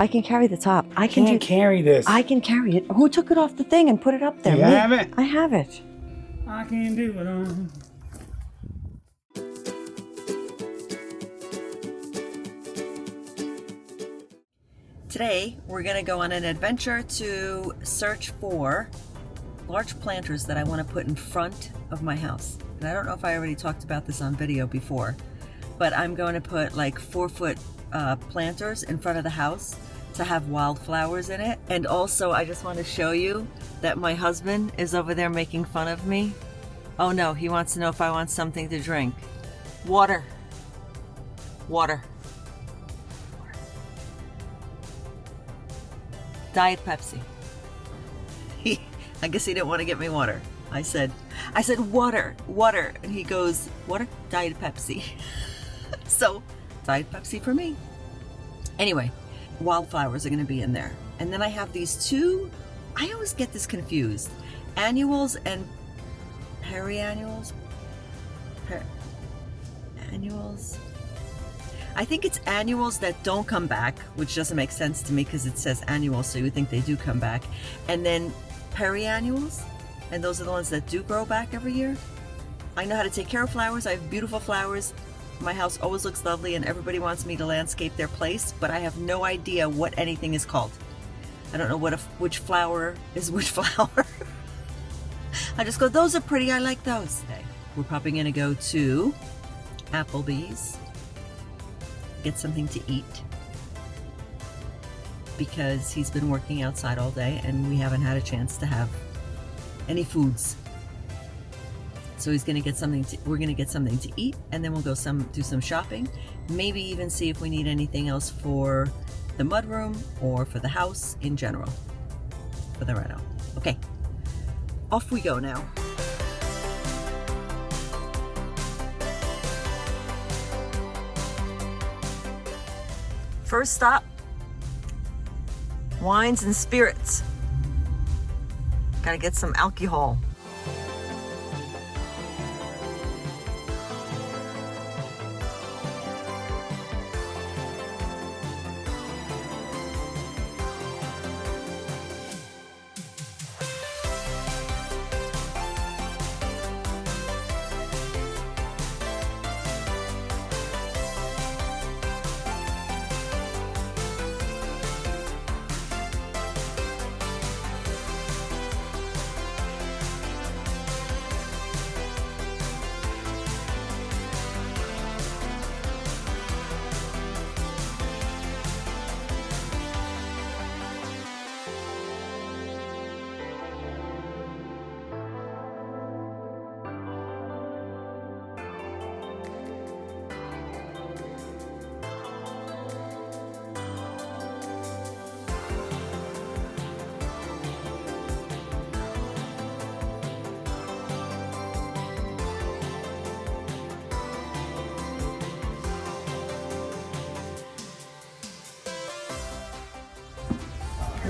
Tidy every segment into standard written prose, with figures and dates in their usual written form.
I can carry the top. I can't carry this. I can carry it. Who took it off the thing and put it up there? Do you have it? I have it. I can do it on. Today, we're going to go on an adventure to search for large planters that I want to put in front of my house. And I don't know if I already talked about this on video before, but I'm going to put like 4-foot planters in front of the house to have wildflowers in it. And also, I just want to show you that my husband is over there making fun of me. Oh no, he wants to know if I want something to drink. Water. Water. Diet Pepsi. I guess he didn't want to get me water. I said water, water. And he goes, water? Diet Pepsi. So, Diet Pepsi for me. Anyway, wildflowers are going to be in there. And then I have these two, I always get this confused. Annuals and periannuals. Annuals. I think it's annuals that don't come back, which doesn't make sense to me because it says annual, so you would think they do come back. And then periannuals, and those are the ones that do grow back every year. I know how to take care of flowers. I have beautiful flowers. My house always looks lovely and everybody wants me to landscape their place, but I have no idea what anything is called. I don't know which flower is which flower. I just go, those are pretty, I like those. Okay. We're probably gonna go to Applebee's, get something to eat, because he's been working outside all day and we haven't had a chance to have any foods. So he's gonna get something to, we're gonna get something to eat, and then we'll go do some shopping, maybe even see if we need anything else for the mudroom or for the house in general, for the reno. Okay, off we go now. First stop, wines and spirits. Gotta get some alcohol.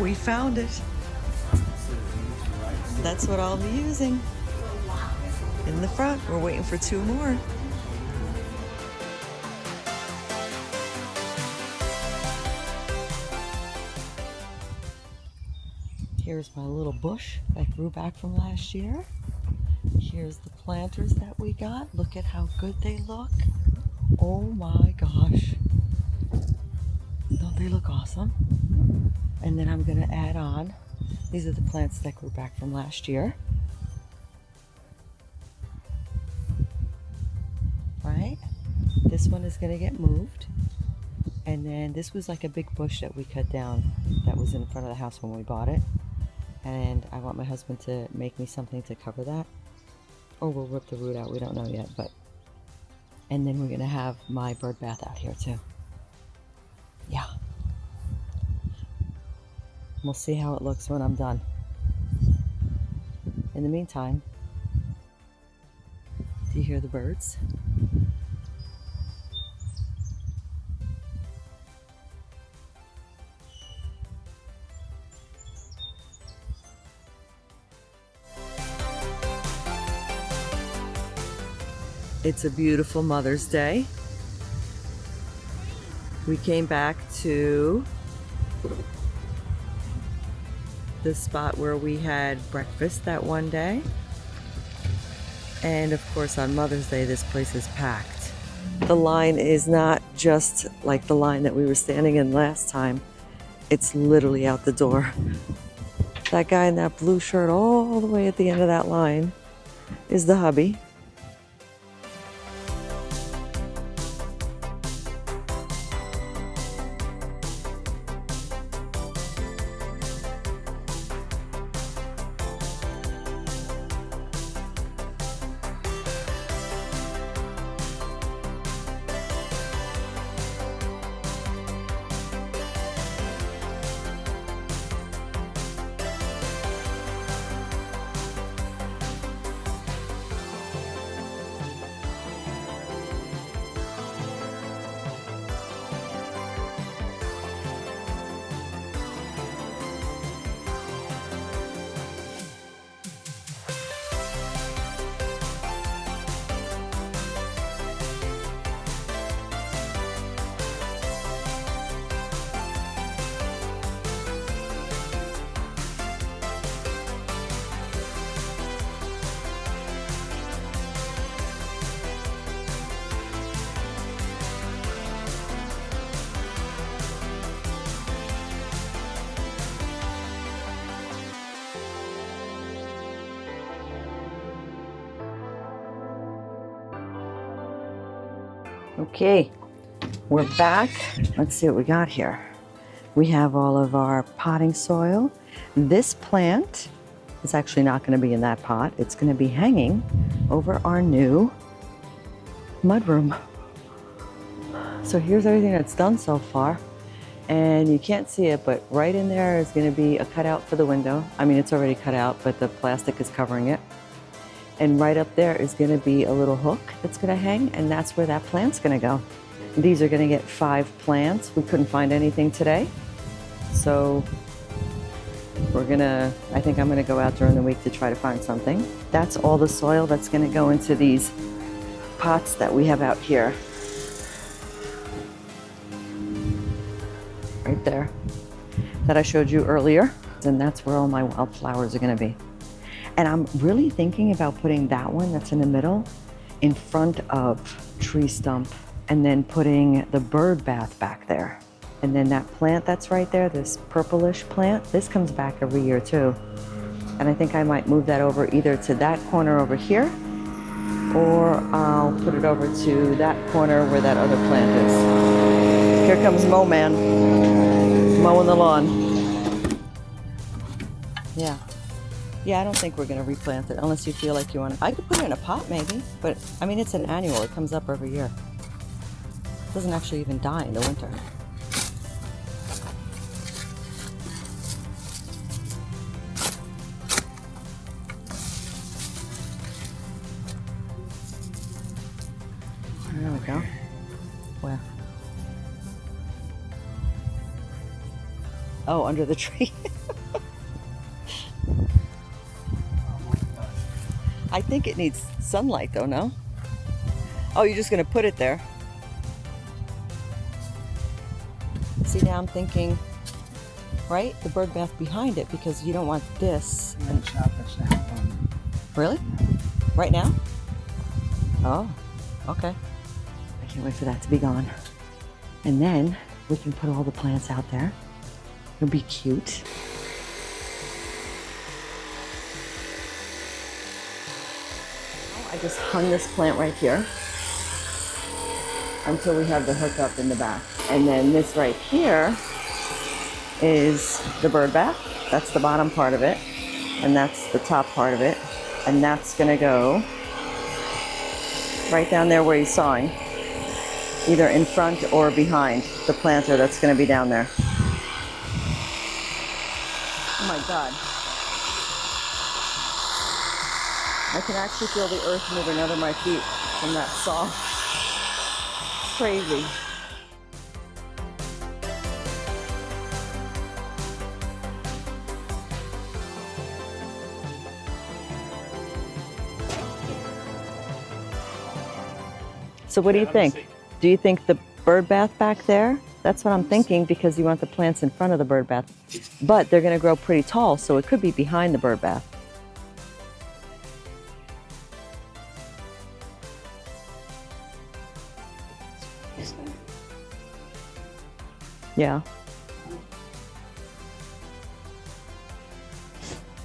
We found it. That's what I'll be using. In the front, we're waiting for 2 more. Here's my little bush that grew back from last year. Here's the planters that we got. Look at how good they look. Oh my gosh. Don't they look awesome? And then I'm gonna add on, these are the plants that grew back from last year. Right? This one is gonna get moved. And then this was like a big bush that we cut down that was in front of the house when we bought it. And I want my husband to make me something to cover that. Or we'll rip the root out, we don't know yet, but. And then we're gonna have my bird bath out here too. Yeah. We'll see how it looks when I'm done. In the meantime, do you hear the birds? It's a beautiful Mother's Day. We came back to The spot where we had breakfast that one day. And of course on Mother's Day, this place is packed. The line is not just like the line that we were standing in last time. It's literally out the door. That guy in that blue shirt all the way at the end of that line is the hubby. Okay, we're back. Let's see what we got here. We have all of our potting soil. This plant is actually not going to be in that pot. It's going to be hanging over our new mudroom. So here's everything that's done so far. And you can't see it, but right in there is going to be a cutout for the window. I mean, it's already cut out, but the plastic is covering it. And right up there is going to be a little hook that's going to hang, and that's where that plant's going to go. These are going to get 5 plants. We couldn't find anything today. So I think I'm going to go out during the week to try to find something. That's all the soil that's going to go into these pots that we have out here. Right there, that I showed you earlier. And that's where all my wildflowers are going to be. And I'm really thinking about putting that one that's in the middle in front of tree stump, and then putting the bird bath back there. And then that plant that's right there, this purplish plant, this comes back every year too. And I think I might move that over either to that corner over here, or I'll put it over to that corner where that other plant is. Here comes Mo Man, mowing the lawn. Yeah. Yeah, I don't think we're going to replant it unless you feel like you want to. I could put it in a pot maybe, but I mean, it's an annual. It comes up every year. It doesn't actually even die in the winter. There we go. Where? Oh, under the tree. I think it needs sunlight though, no? Oh, you're just gonna put it there. See, now I'm thinking, right? The bird bath behind it, because you don't want this. And... Really? Right now? Oh, okay. I can't wait for that to be gone. And then we can put all the plants out there. It'll be cute. I just hung this plant right here until we have the hook up in the back. And then this right here is the bird bath. That's the bottom part of it. And that's the top part of it. And that's gonna go right down there where he's sawing, either in front or behind the planter that's gonna be down there. Oh my God. I can actually feel the earth moving under my feet from that saw. Crazy. So what do you think? Do you think the bird bath back there That's what I'm thinking, because you want the plants in front of the bird bath. But they're going to grow pretty tall, so it could be behind the bird bath. Yeah.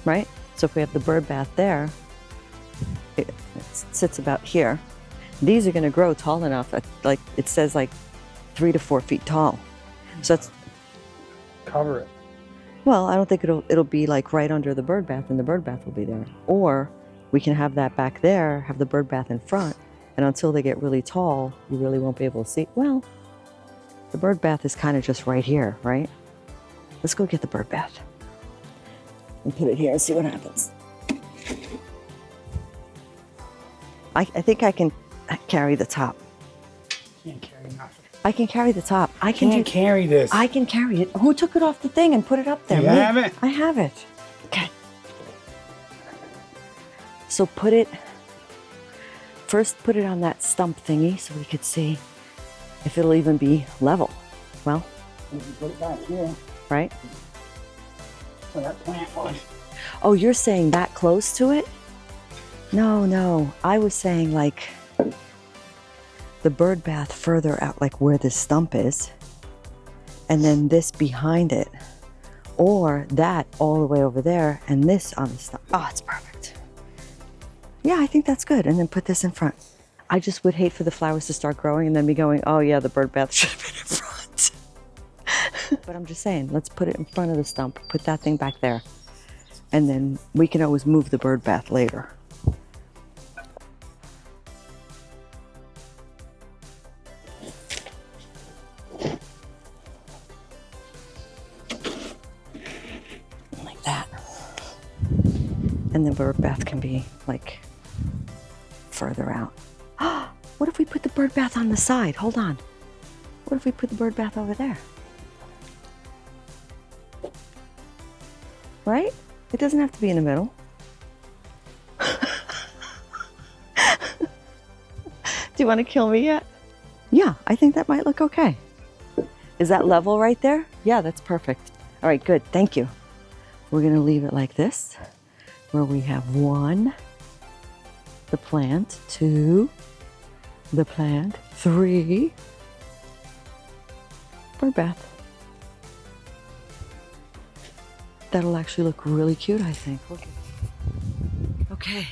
Right? So if we have the bird bath there, it sits about here. These are going to grow tall enough, like it says, like 3 to 4 feet tall. So that's, Cover it. well, I don't think it'll be like right under the bird bath, and the bird bath will be there. Or we can have that back there, have the bird bath in front, and until they get really tall, you really won't be able to see. Well, the bird bath is kind of just right here, right? Let's go get the bird bath and put it here and see what happens. I think I can carry the top. Can't carry nothing. I can carry the top. I can carry this. I can carry it. Who took it off the thing and put it up there? You have it? I have it. Okay. So put it on that stump thingy so we could see if it'll even be level. Well, You can put it back here right? where that plant was. Oh, you're saying that close to it? No. I was saying like the bird bath further out, like where this stump is, and then this behind it, or that all the way over there, and this on the stump. Oh, it's perfect. Yeah, I think that's good. And then put this in front. I just would hate for the flowers to start growing and then be going, oh yeah, the bird bath should have been in front. But I'm just saying, let's put it in front of the stump, put that thing back there, and then we can always move the bird bath later. Like that. And the bird bath can be like further out. What if we put the bird bath on the side? Hold on. What if we put the bird bath over there? Right? It doesn't have to be in the middle. Do you want to kill me yet? Yeah, I think that might look okay. Is that level right there? Yeah, that's perfect. All right, good. Thank you. We're going to leave it like this, where we have 1, the plant, 2, the plant, 3, bird bath. That'll actually look really cute, I think. Okay.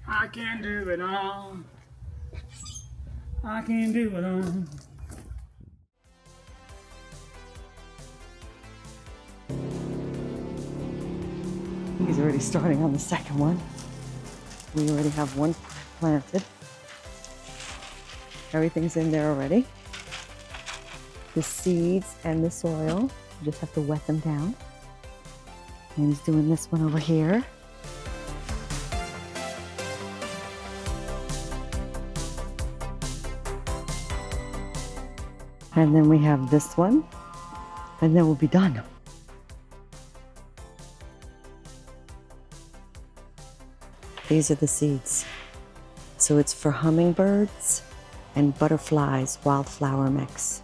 I can do it all. I can do it all. He's already starting on the second one. We already have 1 planted. Everything's in there already. The seeds and the soil, you just have to wet them down. And he's doing this one over here. And then we have this one, and then we'll be done. These are the seeds. So it's for hummingbirds and butterflies wildflower mix.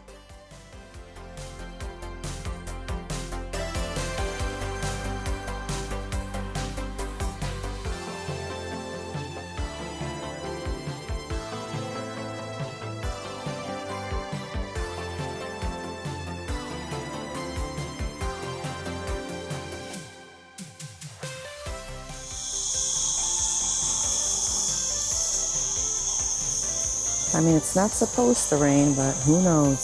I mean, it's not supposed to rain, but who knows?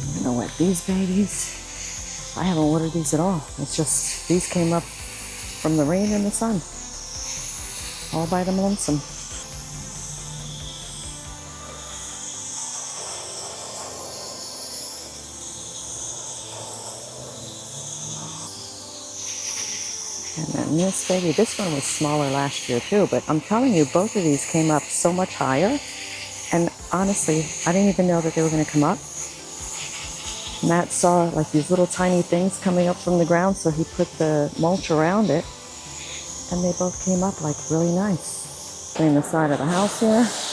I'm gonna wet these babies. I haven't watered these at all. It's just, these came up from the rain and the sun. All by them lonesome. And then this baby, this one was smaller last year too, but I'm telling you, both of these came up so much higher. And honestly, I didn't even know that they were gonna come up. Matt saw like these little tiny things coming up from the ground, so he put the mulch around it. And they both came up like really nice. Between the side of the house here.